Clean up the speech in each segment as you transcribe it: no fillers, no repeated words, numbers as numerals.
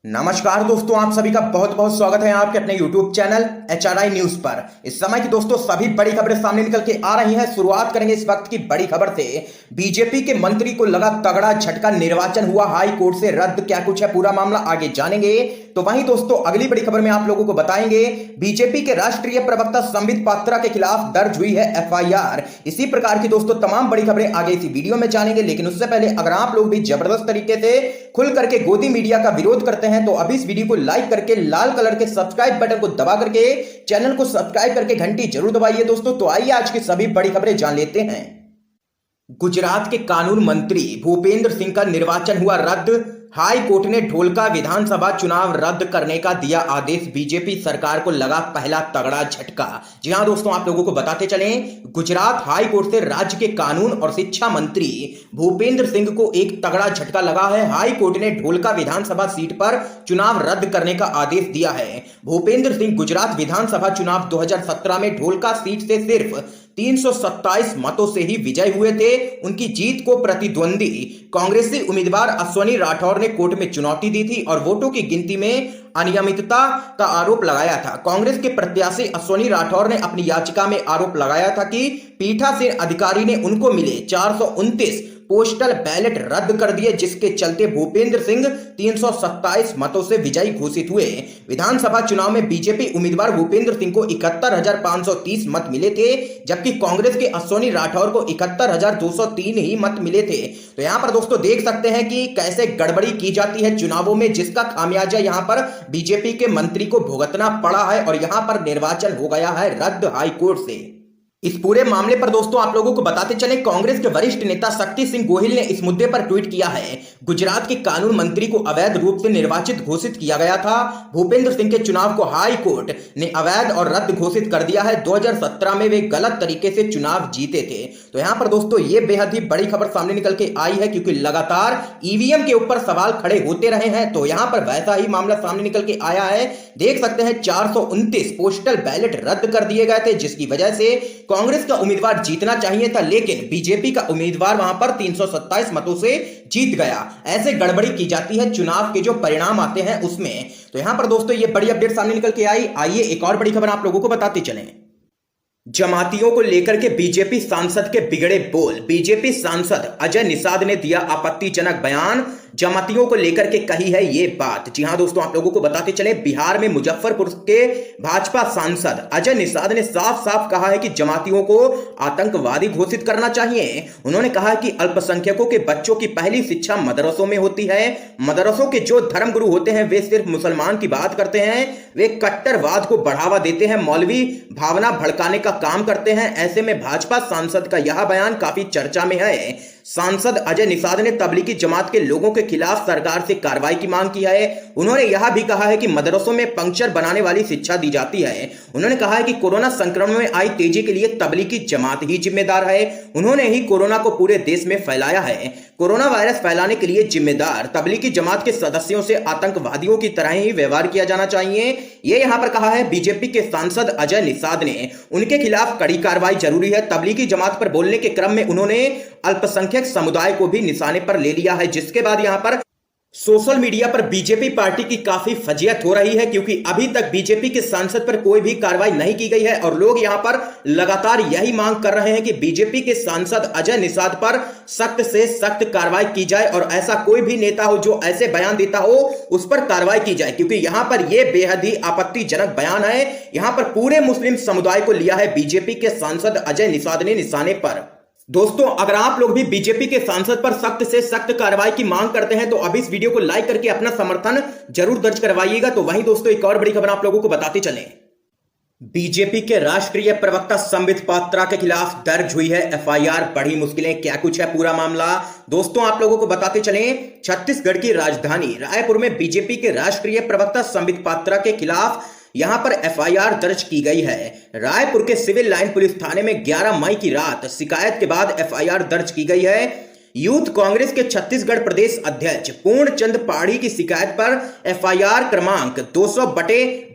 नमस्कार दोस्तों, आप सभी का बहुत बहुत स्वागत है आपके अपने YouTube चैनल HRI न्यूज पर। इस समय की दोस्तों सभी बड़ी खबरें सामने निकल के आ रही हैं। शुरुआत करेंगे इस वक्त की बड़ी खबर से। बीजेपी के मंत्री को लगा तगड़ा झटका, निर्वाचन हुआ हाई कोर्ट से रद्द। क्या कुछ है पूरा मामला, आगे जानेंगे। तो वहीं दोस्तों अगली बड़ी खबर में आप लोगों को बताएंगे, बीजेपी के राष्ट्रीय प्रवक्ता संबित पात्रा के खिलाफ दर्ज हुई है FIR। इसी प्रकार की दोस्तों तमाम बड़ी खबरें आगे इसी वीडियो में जानेंगे। लेकिन उससे पहले अगर आप लोग भी जबरदस्त तरीके से खुल करके गोदी मीडिया का विरोध करते हैं तो अभी इस वीडियो को लाइक करके लाल कलर के सब्सक्राइब बटन को दबा करके चैनल को सब्सक्राइब करके घंटी जरूर दबाइए दोस्तों। तो आइए आज की सभी बड़ी खबरें जान लेते हैं। गुजरात के कानून मंत्री भूपेंद्र सिंह का निर्वाचन हुआ रद्द। हाई कोर्ट ने ढोलका विधानसभा चुनाव रद्द करने का दिया आदेश। बीजेपी सरकार को लगा पहला तगड़ा झटका। जी हां दोस्तों, आप लोगों को बताते चलें, गुजरात हाई कोर्ट से राज्य के कानून और शिक्षा मंत्री भूपेंद्र सिंह को एक तगड़ा झटका लगा है। हाई कोर्ट ने ढोलका विधानसभा सीट पर चुनाव रद्द करने का आदेश दिया है। भूपेंद्र सिंह गुजरात विधानसभा चुनाव 2017 में ढोलका सीट से सिर्फ 327 मतों से ही विजय हुए थे। उनकी जीत को प्रतिद्वंदी कांग्रेसी उम्मीदवार अश्वनी राठौर ने कोर्ट में चुनौती दी थी और वोटों की गिनती में अनियमितता का आरोप लगाया था। कांग्रेस के प्रत्याशी अश्वनी राठौर ने अपनी याचिका में आरोप लगाया था कि पीठासीन अधिकारी ने उनको मिले 429 पोस्टल बैलेट रद्द कर दिए, जिसके चलते भूपेंद्र सिंह 327 मतों से विजयी घोषित हुए। विधानसभा चुनाव में बीजेपी उम्मीदवार भूपेंद्र सिंह को 71,530 मत मिले थे, जबकि कांग्रेस के अश्वनी राठौर को 71,203 ही मत मिले थे। तो यहां पर दोस्तों देख सकते हैं कि कैसे गड़बड़ी की जाती है चुनावों में, जिसका खामियाजा यहां पर बीजेपी के मंत्री को भुगतना पड़ा है और यहां पर निर्वाचन हो गया है रद्द हाई कोर्ट से। इस पूरे मामले पर दोस्तों आप लोगों को बताते चले, कांग्रेस के वरिष्ठ नेता शक्ति सिंह गोहिल ने इस मुद्दे पर ट्वीट किया है। गुजरात के कानून मंत्री को अवैध रूप से निर्वाचित घोषित किया गया था। भूपेंद्र सिंह के चुनाव को हाई कोर्ट ने अवैध और रद्द घोषित कर दिया है। 2017 में वे गलत तरीके से चुनाव जीते थे। तो यहां पर दोस्तों ये बेहद ही बड़ी खबर सामने निकल के आई है, क्योंकि लगातार ईवीएम के ऊपर सवाल खड़े होते रहे हैं। तो यहां पर वैसा ही मामला सामने निकल के आया है। देख सकते हैं 429 पोस्टल बैलेट रद्द कर दिए गए थे, जिसकी वजह से कांग्रेस का उम्मीदवार जीतना चाहिए था, लेकिन बीजेपी का उम्मीदवार वहां पर 327 मतों से जीत गया। ऐसे गड़बड़ी की जाती है चुनाव के जो परिणाम आते हैं उसमें। तो यहां पर दोस्तों ये बड़ी अपडेट सामने निकल के आई। आइए एक और बड़ी खबर आप लोगों को बताते चलें। जमातियों को लेकर के बीजेपी सांसद के बिगड़े बोल। बीजेपी सांसद अजय निषाद ने दिया आपत्तिजनक बयान। जमातियों को लेकर के कही है ये बात। जी हां दोस्तों, आप लोगों को बताते चले, बिहार में मुजफ्फरपुर के भाजपा सांसद अजय निषाद ने साफ साफ कहा है कि जमातियों को आतंकवादी घोषित करना चाहिए। उन्होंने कहा कि अल्पसंख्यकों के बच्चों की पहली शिक्षा मदरसों में होती है। मदरसों के जो धर्मगुरु होते हैं वे सिर्फ मुसलमान की बात करते हैं, वे कट्टरवाद को बढ़ावा देते हैं, मौलवी भावना भड़काने का काम करते हैं। ऐसे में भाजपा सांसद का यह बयान काफी चर्चा में है। सांसद अजय निषाद ने तबलीगी जमात के लोगों के खिलाफ सरकार से कार्रवाई की मांग की है। उन्होंने यह भी कहा है कि मदरसों में पंक्चर बनाने वाली शिक्षा दी जाती है। उन्होंने कहा है कि कोरोना संक्रमण में आई तेजी के लिए तबलीगी जमात ही जिम्मेदार है। उन्होंने ही कोरोना को पूरे देश में फैलाया है। कोरोना वायरस फैलाने के लिए जिम्मेदार तबलीगी जमात के सदस्यों से आतंकवादियों की तरह ही व्यवहार किया जाना चाहिए। ये यहां पर कहा है बीजेपी के सांसद अजय निषाद ने। उनके खिलाफ कड़ी कार्रवाई जरूरी है। तबलीगी जमात पर बोलने के क्रम में उन्होंने अल्पसंख्यक समुदाय को भी निशाने पर ले लिया है, जिसके बाद यहां पर सोशल मीडिया पर बीजेपी पार्टी की काफी फजीहत हो रही है, क्योंकि अभी तक बीजेपी के सांसद पर कोई भी कार्रवाई नहीं की गई है और लोग यहां पर लगातार यही मांग कर रहे हैं कि बीजेपी के सांसद अजय निषाद पर सख्त से सख्त कार्रवाई की जाए और ऐसा कोई भी नेता हो जो ऐसे बयान देता हो उस पर कार्रवाई की जाए, क्योंकि यहां पर यह बेहद ही आपत्तिजनक बयान है। यहां पर पूरे मुस्लिम समुदाय को लिया है बीजेपी के सांसद अजय निषाद ने निशाने पर। दोस्तों अगर आप लोग भी बीजेपी के सांसद पर सख्त से सख्त कार्रवाई की मांग करते हैं तो अभी इस वीडियो को लाइक करके अपना समर्थन जरूर दर्ज करवाइएगा। तो वहीं दोस्तों एक और बड़ी खबर आप लोगों को बताते चलें, बीजेपी के राष्ट्रीय प्रवक्ता संबित पात्रा के खिलाफ दर्ज हुई है FIR। बड़ी मुश्किलें, क्या कुछ है पूरा मामला दोस्तों आप लोगों को बताते चलें। छत्तीसगढ़ की राजधानी रायपुर में बीजेपी के राष्ट्रीय प्रवक्ता संबित पात्रा के खिलाफ यहां पर FIR दर्ज की गई है। रायपुर के सिविल लाइन पुलिस थाने में 11 मई की रात शिकायत के बाद FIR दर्ज की गई है। यूथ कांग्रेस के छत्तीसगढ़ प्रदेश अध्यक्ष पूर्णचंद पाढ़ी की शिकायत पर FIR क्रमांक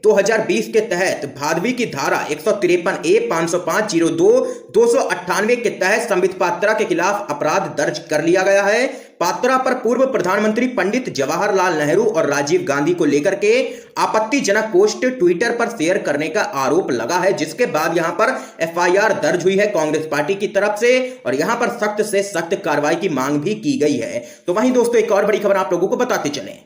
2020 के तहत भादवी की धारा 153A 50502 298 के तहत संबित पात्रा के खिलाफ अपराध दर्ज कर लिया गया है। पात्रा पर पूर्व प्रधानमंत्री पंडित जवाहरलाल नेहरू और राजीव गांधी को लेकर के आपत्तिजनक पोस्ट ट्विटर पर शेयर करने का आरोप लगा है, जिसके बाद यहां पर एफआईआर दर्ज हुई है कांग्रेस पार्टी की तरफ से और यहां पर सख्त से सख्त कार्रवाई की मांग भी की गई है। तो वहीं दोस्तों एक और बड़ी खबर आप लोगों को बताते चलें।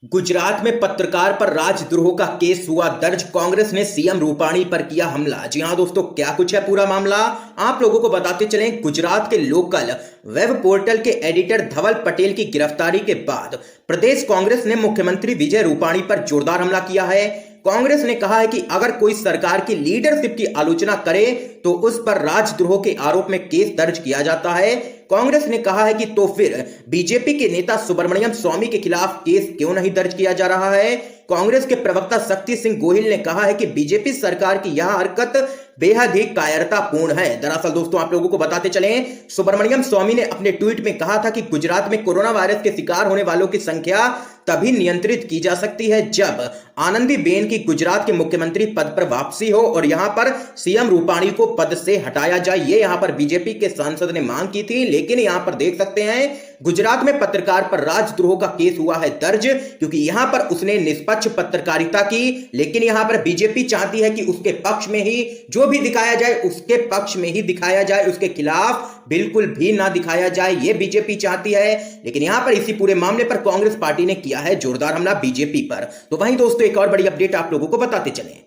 गुजरात में पत्रकार पर राजद्रोह का केस हुआ दर्ज, कांग्रेस ने सीएम रूपाणी पर किया हमला। जी हां दोस्तों, क्या कुछ है पूरा मामला आप लोगों को बताते चलें। गुजरात के लोकल वेब पोर्टल के एडिटर धवल पटेल की गिरफ्तारी के बाद प्रदेश कांग्रेस ने मुख्यमंत्री विजय रूपाणी पर जोरदार हमला किया है। कांग्रेस ने कहा है कि अगर कोई सरकार की लीडरशिप की आलोचना करे तो उस पर राजद्रोह के आरोप में केस दर्ज किया जाता है। कांग्रेस ने कहा है कि तो फिर बीजेपी के नेता सुब्रमण्यम स्वामी के खिलाफ केस क्यों नहीं दर्ज किया जा रहा है। कांग्रेस के प्रवक्ता शक्ति सिंह गोहिल ने कहा है कि बीजेपी सरकार की यह हरकत बेहद ही कायरतापूर्ण है। दरअसल दोस्तों आप लोगों को बताते चलें, सुब्रमण्यम स्वामी ने अपने ट्वीट में कहा था कि गुजरात में कोरोना वायरस के शिकार होने वालों की संख्या तभी नियंत्रित की जा सकती है जब आनंदीबेन की गुजरात के मुख्यमंत्री पद पर वापसी हो और यहां पर सीएम रूपाणी को पद से हटाया जाए। ये यहां पर बीजेपी के सांसद ने मांग की थी, लेकिन यहां पर देख सकते हैं गुजरात में पत्रकार पर राजद्रोह का केस हुआ है दर्ज, क्योंकि यहां पर उसने निष्पक्ष पत्रकारिता की। लेकिन यहां पर बीजेपी चाहती है कि उसके पक्ष में ही जो भी दिखाया जाए उसके पक्ष में ही दिखाया जाए, उसके खिलाफ बिल्कुल भी ना दिखाया जाए, ये बीजेपी चाहती है। लेकिन यहां पर इसी पूरे मामले पर कांग्रेस पार्टी ने किया है जोरदार हमला बीजेपी पर। तो वहीं दोस्तों एक और बड़ी अपडेट आप लोगों को बताते चलें।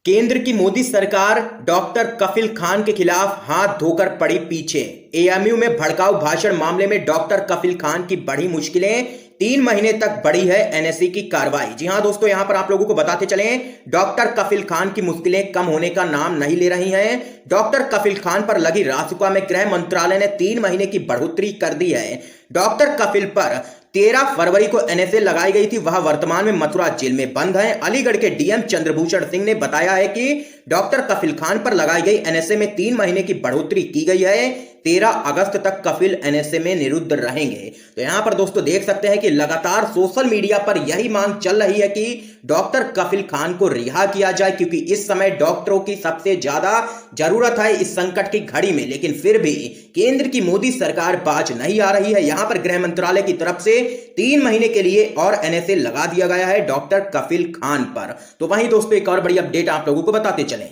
केंद्र की मोदी सरकार डॉक्टर कफिल खान के खिलाफ हाथ धोकर पड़ी पीछे। एएमयू में भड़काऊ भाषण मामले में डॉक्टर कफिल खान की बड़ी मुश्किलें, 3 महीने तक बढ़ी है एनएसए की कार्रवाई। जी हां दोस्तों, यहां पर आप लोगों को बताते चलें, डॉक्टर कफिल खान की मुश्किलें कम होने का नाम नहीं ले रही हैं। डॉक्टर कफिल खान पर लगी रासुका में गृह मंत्रालय ने 3 महीने की बढ़ोतरी कर दी है। डॉक्टर कफिल पर 13 फरवरी को एनएसए लगाई गई थी, वह वर्तमान में मथुरा जेल में बंद है। अलीगढ़ के डीएम चंद्रभूषण सिंह ने बताया है कि डॉक्टर कफिल खान पर लगाई गई एनएसए में 3 महीने की बढ़ोतरी की गई है। 13 अगस्त तक कफिल एनएसए में निरुद्ध रहेंगे। तो यहां पर दोस्तों देख सकते हैं कि लगातार सोशल मीडिया पर यही मांग चल रही है कि डॉक्टर कफिल खान को रिहा किया जाए, क्योंकि इस समय डॉक्टरों की सबसे ज्यादा जरूरत है इस संकट की घड़ी में। लेकिन फिर भी केंद्र की मोदी सरकार बाज नहीं आ रही है। यहां पर गृह मंत्रालय की तरफ से 3 महीने के लिए और एनएसए लगा दिया गया है डॉक्टर कफिल खान पर। तो वहीं दोस्तों एक और बड़ी अपडेट आप लोगों को बताते चलें।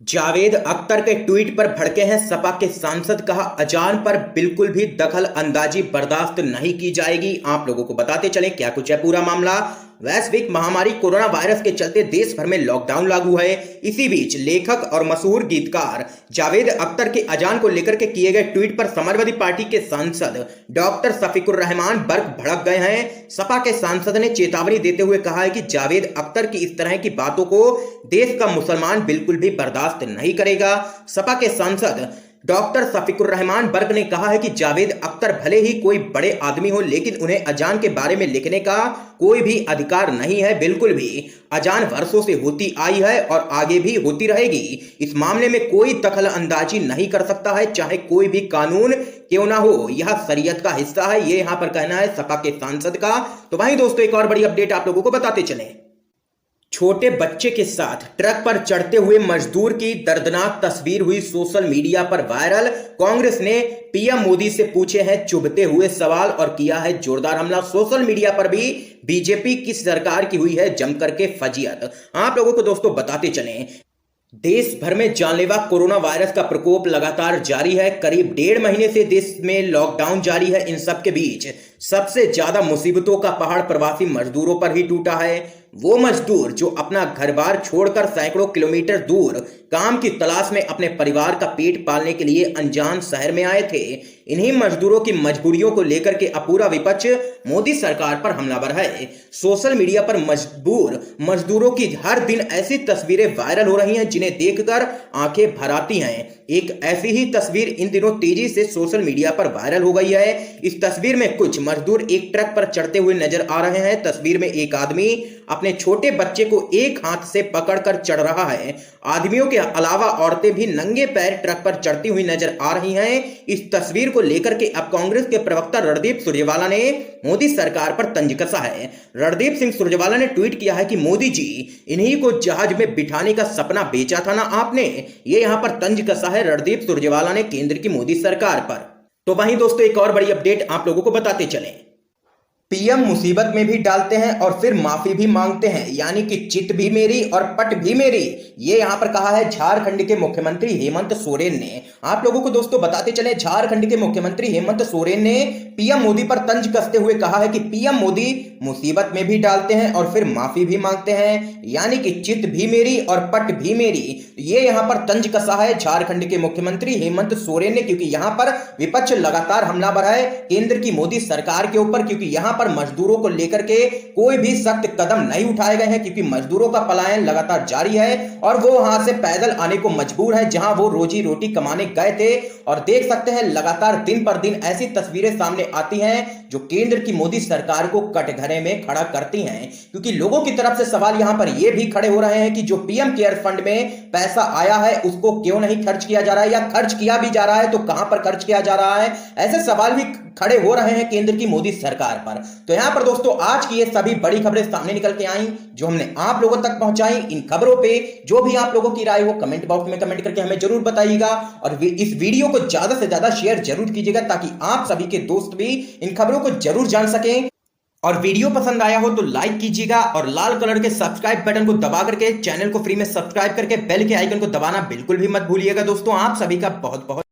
जावेद अख्तर के ट्वीट पर भड़के हैं सपा के सांसद, कहा अजान पर बिल्कुल भी दखल अंदाजी बर्दाश्त नहीं की जाएगी। आप लोगों को बताते चलें क्या कुछ है पूरा मामला। वैश्विक महामारी कोरोना वायरस के चलते देश भर में लॉकडाउन लागू है। इसी बीच लेखक और मशहूर गीतकार जावेद अख्तर के अजान को लेकर के किए गए ट्वीट पर समाजवादी पार्टी के सांसद डॉक्टर शफीकुर रहमान बर्क भड़क गए हैं। सपा के सांसद ने चेतावनी देते हुए कहा है कि जावेद अख्तर की इस तरह की बातों को देश का मुसलमान बिल्कुल भी बर्दाश्त नहीं करेगा। सपा के सांसद डॉक्टर शफीकुर रहमान बर्क ने कहा है कि जावेद अख्तर भले ही कोई बड़े आदमी हो, लेकिन उन्हें अजान के बारे में लिखने का कोई भी अधिकार नहीं है। बिल्कुल भी अजान वर्षों से होती आई है और आगे भी होती रहेगी। इस मामले में कोई दखल अंदाजी नहीं कर सकता है, चाहे कोई भी कानून क्यों ना हो। यह शरीयत का हिस्सा है, ये यहां पर कहना है सपा के सांसद का। तो वहीं दोस्तों एक और बड़ी अपडेट आप लोगों को बताते चलें। छोटे बच्चे के साथ ट्रक पर चढ़ते हुए मजदूर की दर्दनाक तस्वीर हुई सोशल मीडिया पर वायरल। कांग्रेस ने पीएम मोदी से पूछे हैं चुभते हुए सवाल और किया है जोरदार हमला। सोशल मीडिया पर भी बीजेपी की सरकार की हुई है जमकर के फजीयत। आप लोगों को दोस्तों बताते चलें, देश भर में जानलेवा कोरोना वायरस का प्रकोप लगातार जारी है। करीब 1.5 महीने से देश में लॉकडाउन जारी है। इन सब के बीच सबसे ज्यादा मुसीबतों का पहाड़ प्रवासी मजदूरों पर ही टूटा है। वो मजदूर जो अपना घर बार छोड़कर सैकड़ों किलोमीटर दूर काम की तलाश में अपने परिवार का पेट पालने के लिए अनजान शहर में आए थे। इन्हीं मजदूरों की मजबूरियों को लेकर के अपूरा विपक्ष मोदी सरकार पर हमलावर है। सोशल मीडिया पर मजबूर मजदूरों की हर दिन ऐसी तस्वीरें वायरल हो रही हैं जिन्हें देखकर आंखें भर आती हैं। एक ऐसी ही तस्वीर इन दिनों तेजी से सोशल मीडिया पर वायरल हो गई है। इस तस्वीर में कुछ मजदूर एक ट्रक पर चढ़ते हुए नजर आ रहे हैं। तस्वीर में एक आदमी अपने छोटे बच्चे को एक हाथ से पकड़कर चढ़ रहा है। आदमियों के अलावा औरतें भी नंगे पैर ट्रक पर चढ़ती हुई नजर आ रही हैं। इस तस्वीर को लेकर के अब कांग्रेस के प्रवक्ता रणदीप सुरजेवाला ने मोदी सरकार पर तंज कसा है। रणदीप सिंह सुरजेवाला ने ट्वीट किया है कि मोदी जी, इन्हीं को जहाज में बिठाने का सपना बेचा था ना आपने। ये यहां पर तंज कसा है रणदीप सुरजेवाला ने केंद्र की मोदी सरकार पर। तो वहीं दोस्तों एक और बड़ी अपडेट आप लोगों को बताते चलें। पीएम मुसीबत में भी डालते हैं और फिर माफी भी मांगते हैं, यानी कि चित भी मेरी और पट भी मेरी। ये यहां पर कहा है झारखंड के मुख्यमंत्री हेमंत सोरेन ने। आप लोगों को दोस्तों बताते चले, झारखंड के मुख्यमंत्री हेमंत सोरेन ने पीएम मोदी पर तंज कसते हुए कहा है कि पीएम मोदी मुसीबत में भी डालते हैं और फिर माफी भी मांगते हैं, यानी कि चित भी मेरी और पट भी मेरी। ये यहां पर तंज कसा है झारखंड के मुख्यमंत्री हेमंत सोरेन ने, क्योंकि यहां पर विपक्ष लगातार हमलावर है केंद्र की मोदी सरकार के ऊपर, क्योंकि यहां पर मजदूरों को लेकर के कोई भी सख्त कदम नहीं उठाए गए हैं, क्योंकि मजदूरों का पलायन लगातार जारी है और वो वहां से पैदल आने को मजबूर है जहां वो रोजी रोटी कमाने गए थे। और देख सकते हैं लगातार दिन पर दिन ऐसी तस्वीरें सामने आती हैं जो केंद्र की मोदी सरकार को कटघरे में खड़ा करती हैं, क्योंकि लोगों की तरफ से सवाल यहां पर यह भी खड़े हो रहे हैं कि जो पीएम केयर फंड में पैसा आया है उसको क्यों नहीं खर्च किया जा रहा है, या खर्च किया भी जा रहा है तो कहां पर खर्च किया जा रहा है। ऐसे सवाल भी खड़े हो रहे हैं केंद्र की मोदी सरकार पर। तो यहां पर दोस्तों आज की ये सभी बड़ी खबरें सामने निकल के आई जो हमने आप लोगों तक पहुंचाई। इन खबरों पे जो भी आप लोगों की राय हो कमेंट बॉक्स में कमेंट करके हमें जरूर बताइएगा और इस वीडियो को ज्यादा से ज्यादा शेयर जरूर कीजिएगा ताकि आप सभी के दोस्त भी इन खबरों को जरूर जान सकें। और वीडियो पसंद आया हो तो लाइक कीजिएगा और लाल कलर के सब्सक्राइब बटन को दबा करके चैनल को फ्री में सब्सक्राइब करके बेल के आइकन को दबाना बिल्कुल भी मत भूलिएगा। दोस्तों आप सभी का बहुत बहुत